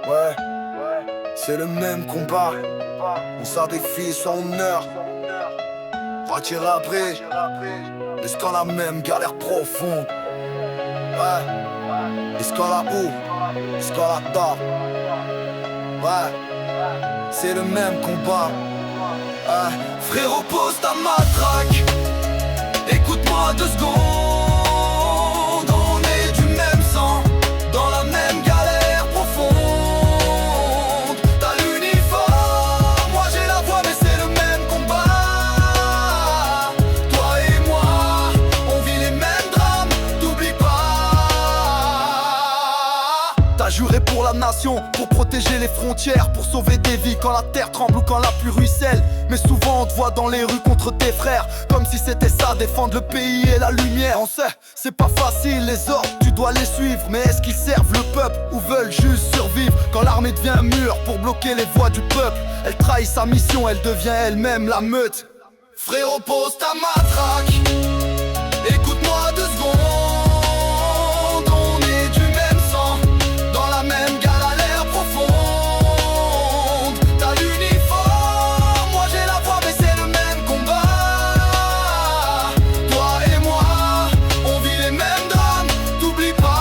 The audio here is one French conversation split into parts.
Ouais, c'est le même combat. On s'arrêfie son honneur. Partir après, est-ce qu'on a la même galère profonde? Ouais, est-ce qu'on la où? Est-ce qu'on la tard? Ouais, c'est le même combat. Ouais. Frérot, pose ta matraque. Écoute-moi 2 secondes. On est du même sang, dans la même galère profonde. T'as l'uniforme, moi j'ai la voix, mais c'est le même combat. Toi et moi, on vit les mêmes drames, t'oublie pas. T'as juré pour la nation, pour protéger les frontières, pour sauver des vies quand la terre tremble ou quand la pluie ruisselle. Mais souvent on te voit dans les rues contre tes frères, comme si c'était ça, défendre le pays et la lumière. On sait, c'est pas facile, les ordres, tu dois les suivre. Mais est-ce qu'ils servent le peuple ou veulent juste survivre? Quand l'armée devient un mur pour bloquer les voix du peuple, elle trahit sa mission, elle devient elle-même la meute. Frérot, pose ta matraque. Écoute-moi 2 secondes. On est du même sang, dans la même galère profonde. T'as l'uniforme, moi j'ai la voix, mais c'est le même combat. Toi et moi, on vit les mêmes drames, t'oublie pas.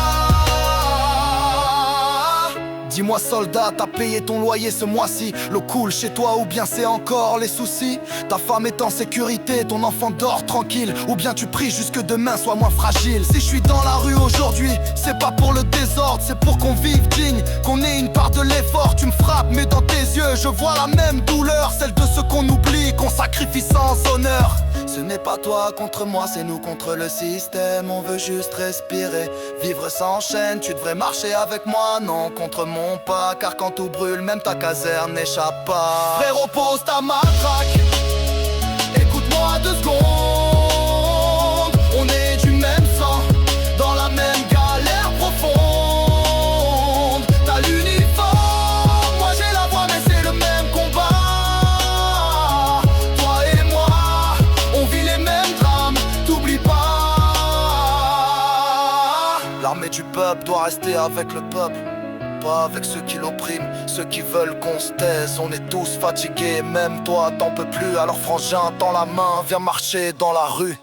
Dis-moi soldat, t'as payé ton loyer ce mois-ci? L'eau coule chez toi ou bien c'est encore les soucis? Ta femme est en sécurité, ton enfant dort tranquille, ou bien tu pries jusque demain soit moins fragile? Si je suis dans la rue aujourd'hui, c'est pas pour le désordre, c'est pour qu'on vive digne, qu'on ait une part de l'effort. Tu me frappes mais dans tes yeux je vois la même douleur, celle de ceux qu'on oublie, qu'on sacrifie sans honneur. Ce n'est pas toi contre moi, c'est nous contre le système. On veut juste respirer, vivre sans chaîne. Tu devrais marcher avec moi, non contre mon pas. Car quand tout brûle, même ta caserne n'échappe pas. Frérot, pose ta matraque. Écoute-moi 2 secondes. On est du même sang, dans la même galère profonde. T'as l'uniforme, moi j'ai la voix, mais c'est le même combat. Toi et moi, on vit les mêmes drames, t'oublie pas. L'armée du peuple doit rester avec le peuple, pas avec ceux qui l'oppriment, ceux qui veulent qu'on se taise. On est tous fatigués, même toi t'en peux plus. Alors frangin, tends la main, viens marcher dans la rue.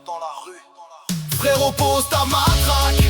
Frérot, pose ta matraque.